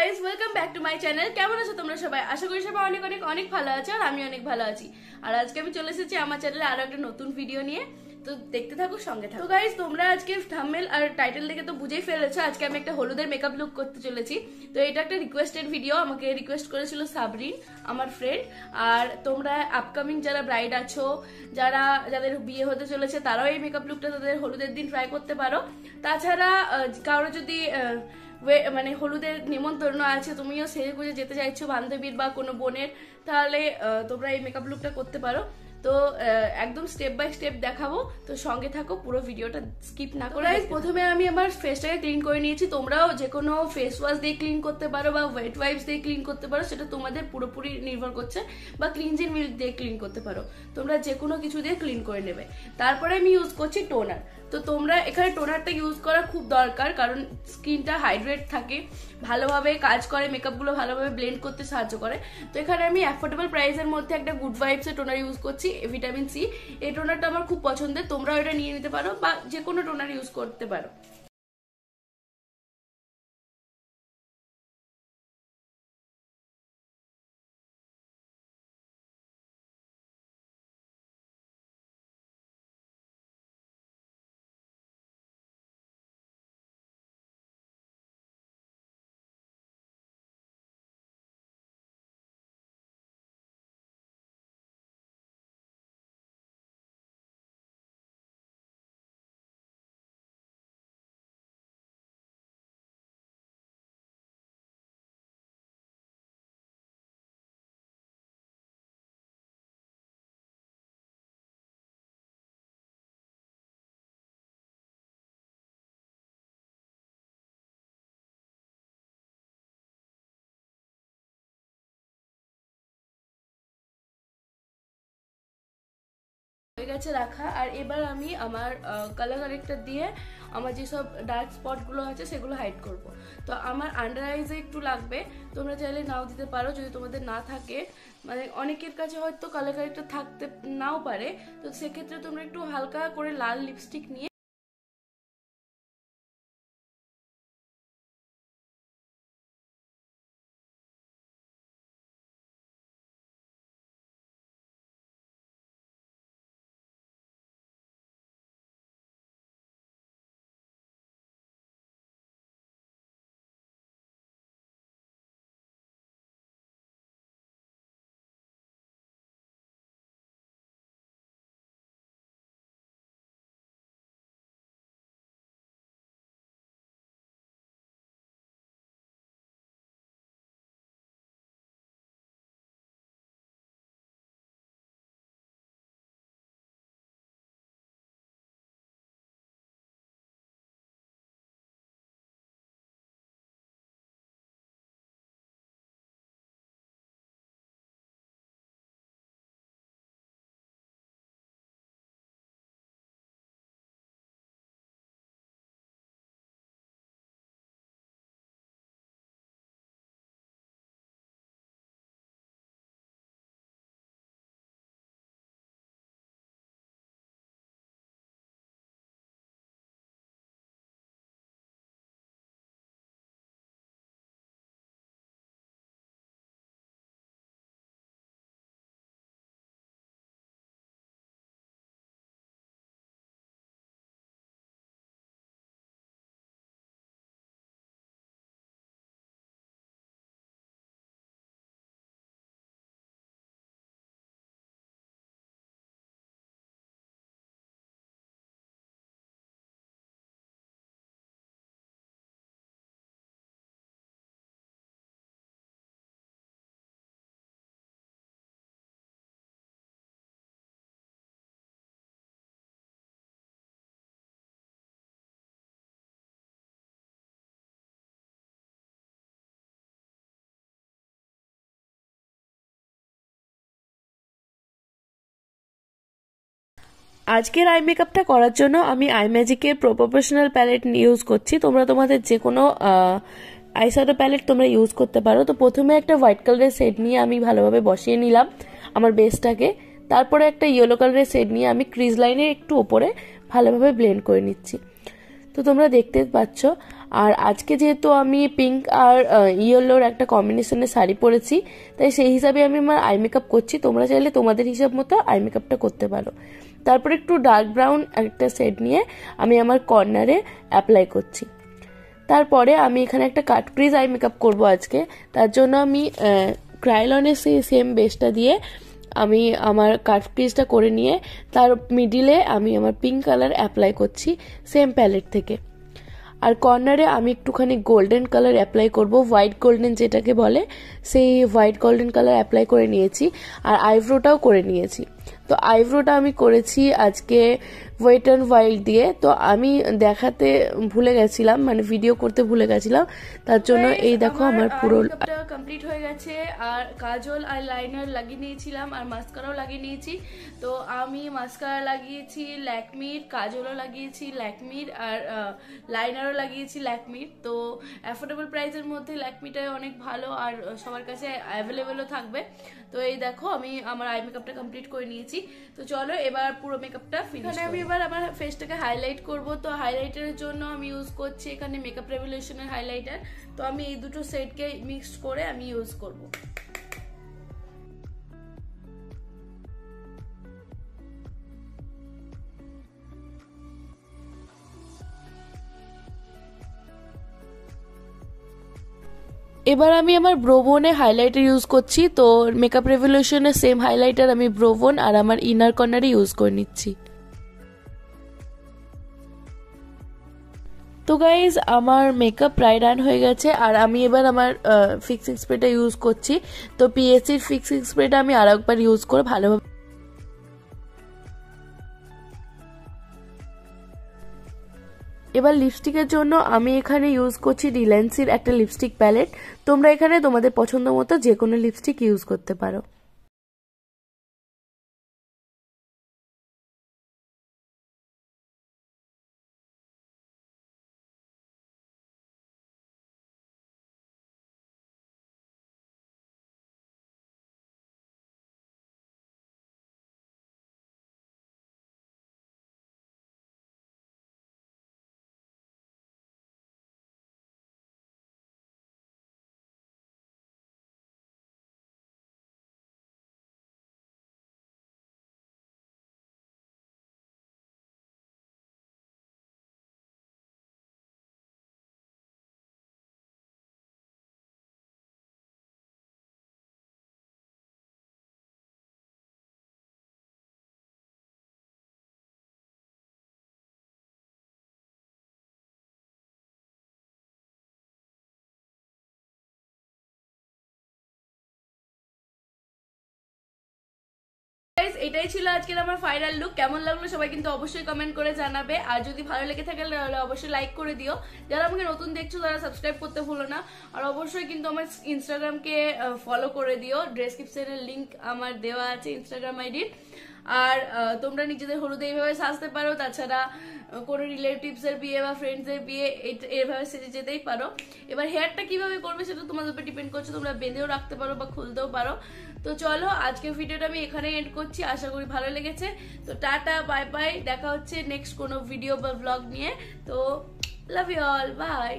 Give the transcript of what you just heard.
Guys, welcome back to my channel. কেমন আছো তোমরা সবাই? আশা করি সবাই অনেক অনেক অনেক ভালো আছো আর আমি অনেক ভালো আছি। আর আজকে আমি চলে এসেছি আমার চ্যানেলে আরো একটা নতুন ভিডিও নিয়ে, তো দেখতে থাকো, সঙ্গে থাকো। তো গাইস, তোমরা আজকে থাম্বনেল আর টাইটেল দেখে তো বুঝেই ফেলেছো আজকে আমি একটা হলুদের মেকআপ লুক করতে চলেছি। তো এটা একটা রিকোয়েস্টেড ভিডিও, আমাকে রিকোয়েস্ট করেছিল সাবরিন, আমার ফ্রেন্ড। আর তোমরা আপকামিং যারা ব্রাইড আছো, যাদের বিয়ে হতে চলেছে, তারাও এই মেকআপ লুকটা তাদের হলুদের দিন ট্রাই করতে পারো। তাছাড়া কারো যদি মানে হলুদের নিমন্ত্রণ আছে, তুমিও সেরে গুজে যেতে চাইছো বান্ধবীর বা কোনো বোনের, তাহলে তোমরা এই মেকআপ লুকটা করতে পারো। তো একদম স্টেপ বাই স্টেপ দেখাবো, তো সঙ্গে থাকো, পুরো ভিডিওটা স্কিপ না করে। প্রথমে আমি আমার ফেসটাকে ক্লিন করে নিয়েছি। তোমরাও যে কোনো ফেস ওয়াশ দিয়ে ক্লিন করতে পারো বা ওয়েট ওয়াইপস দিয়ে ক্লিন করতে পারো, সেটা তোমাদের পুরোপুরি নির্ভর করছে, বা ক্লিনজিং মিল্ক দিয়ে ক্লিন করতে পারো। তোমরা যে কোনো কিছু দিয়ে ক্লিন করে নেবে। তারপরে আমি ইউজ করছি টোনার। তো তোমরা এখানে টোনারটা ইউজ করা খুব দরকার, কারণ স্কিনটা হাইড্রেট থাকে, ভালোভাবে কাজ করে, মেকআপগুলো ভালোভাবে ব্লেন্ড করতে সাহায্য করে। তো এখানে আমি অ্যাফোর্ডেবল প্রাইসের মধ্যে একটা গুড ভাইবসের টোনার ইউজ করছি, ভিটামিন সি। এই টোনারটা আমার খুব পছন্দের, তোমরাও এটা নিয়ে নিতে পারো বা যে কোনো টোনার ইউজ করতে পারো। হয়ে গেছে রাখা। আর এবার আমি আমার কালার কারেক্টর দিয়ে আমার যেসব ডার্ক স্পটগুলো আছে সেগুলো হাইড করব। তো আমার আন্ডার আইজে একটু লাগবে, তোমরা চাইলে নাও দিতে পারো যদি তোমাদের না থাকে। মানে অনেকের কাছে হয়তো কালার কারেক্টর থাকতে নাও পারে, তো সেক্ষেত্রে তোমরা একটু হালকা করে লাল লিপস্টিক নিয়ে আজকের আই মেকআপটা করার জন্য আমি আই ম্যাজিকের প্রফেশনাল প্যালেট ইউজ করছি। তোমরা তোমাদের যে কোনো আইশ্যাডো প্যালেট তোমরা ইউজ করতে পারো। তো প্রথমে একটা হোয়াইট কালারের শেড নিয়ে আমি ভালোভাবে বসিয়ে নিলাম আমার বেসটাকে। তারপরে একটা ইয়েলো কালারের শেড নিয়ে আমি ক্রিজ লাইনের একটু ওপরে ভালোভাবে ব্লেন্ড করে নিচ্ছি। তো তোমরা দেখতে পাচ্ছ আর আজকে যেহেতু আমি পিঙ্ক আর ইয়েলোর একটা কম্বিনেশনের শাড়ি পরেছি, তাই সেই হিসাবে আমি আমার আই মেকআপ করছি। তোমরা চাইলে তোমাদের হিসাব মতো আই মেকআপটা করতে পারো। তারপর একটু ডার্ক ব্রাউন একটা শেড নিয়ে আমি আমার কর্নারে অ্যাপ্লাই করছি। তারপরে আমি এখানে একটা কাট ক্রিজ আই মেকআপ করবো আজকে। তার জন্য আমি ক্রাইলনের সেই সেম বেসটা দিয়ে আমি আমার কাট ক্রিজটা করে নিয়ে তার মিডিলে আমি আমার পিঙ্ক কালার অ্যাপ্লাই করছি সেম প্যালেট থেকে। আর কর্নারে আমি একটুখানি গোল্ডেন কালার অ্যাপ্লাই করব, হোয়াইট গোল্ডেন যেটাকে বলে, সেই হোয়াইট গোল্ডেন কালার অ্যাপ্লাই করে নিয়েছি। আর আইব্রোটাও করে নিয়েছি। তো আইব্রোটা আমি করেছি আজকে ওয়েট অ্যান্ড ওয়াইল্ড দিয়ে। তো আমি দেখাতে ভুলে গেছিলাম, মানে ভিডিও করতে ভুলে গেছিলাম, তার জন্য এই দেখো আমার পুরো কমপ্লিট হয়ে গেছে। আর কাজল আর লাইনার লাগিয়ে নিয়েছিলাম আর মাস্কারাও লাগিয়ে নিয়েছি। তো আমি মাস্কারা লাগিয়েছি ল্যাকমির, কাজলও লাগিয়েছি ল্যাকমির, আর লাইনারও লাগিয়েছি ল্যাকমির। তো অ্যাফোর্ডেবল প্রাইসের মধ্যে ল্যাকমিটাই অনেক ভালো আর সবার কাছে অ্যাভেলেবেলও থাকবে। তো এই দেখো আমি আমার আই মেকআপটা কমপ্লিট করে নিয়েছি। তো চলো এবার পুরো মেকআপটা ফিনিশ। আমি এবার আমার ফেসটাকে হাইলাইট করব। তো হাইলাইটারের জন্য আমি ইউজ করছি এখানে মেকআপ রেভলিউশনের হাইলাইটার। তো আমি এই দুটো সেটকে মিক্সড করে আমি ইউজ করব। এবার আমি আমার ব্রোবোনে হাইলাইটার ইউজ করছি। তো মেকআপ রেভলিউশনের সেম হাইলাইটার আমি ব্রোবোন আর আমার ইনার কর্নারে ইউজ করে নিচ্ছি। তো গাইজ আমার মেকআপ প্রায় ডান হয়ে গেছে। আর আমি এবার আমার ফিক্সিং স্প্রেটা ইউজ করছি। তো পিএসসির ফিক্সিং স্প্রেটা আমি আর একবার ইউজ করে ভালোভাবে। এবার লিপস্টিকের জন্য আমি এখানে ইউজ করছি রিলায়েন্সের একটা লিপস্টিক প্যালেট। তোমরা এখানে তোমাদের পছন্দ মতো যে কোনো লিপস্টিক ইউজ করতে পারো। এটাই ছিল আজকের আমার ফাইনাল লুক। কেমন লাগলো সবাই কিন্তু অবশ্যই কমেন্ট করে জানাবে। আর যদি ভালো লেগে থাকে তাহলে অবশ্যই লাইক করে দিও। যারা আমাকে নতুন দেখছো তারা সাবস্ক্রাইব করতে ভুলো না। আর অবশ্যই কিন্তু আমার ইনস্টাগ্রামকে ফলো করে দিও। ডেসক্রিপশনের লিংক আমার দেওয়া আছে ইনস্টাগ্রাম আইডির। আর তোমরা নিজেদের হলুদে এইভাবে সাজতে পারো। তাছাড়া কোনো রিলেটিভস এর বিয়ে বা ফ্রেন্ডস এর বিয়ে এভাবে সেজে যেতেই পারো। এবার হেয়ারটা কিভাবে করবে সেটা তোমাদের উপর ডিপেন্ড করছে। তোমরা বেঁধেও রাখতে পারো বা খুলতেও পারো। তো চলো আজকের ভিডিওটা আমি এখানে এন্ড করছি। আশা করি ভালো লেগেছে। তো টাটা, বাই বাই, দেখা হচ্ছে নেক্সট কোনো ভিডিও বা ব্লগ নিয়ে। তো লাভ ইউ অল, বাই।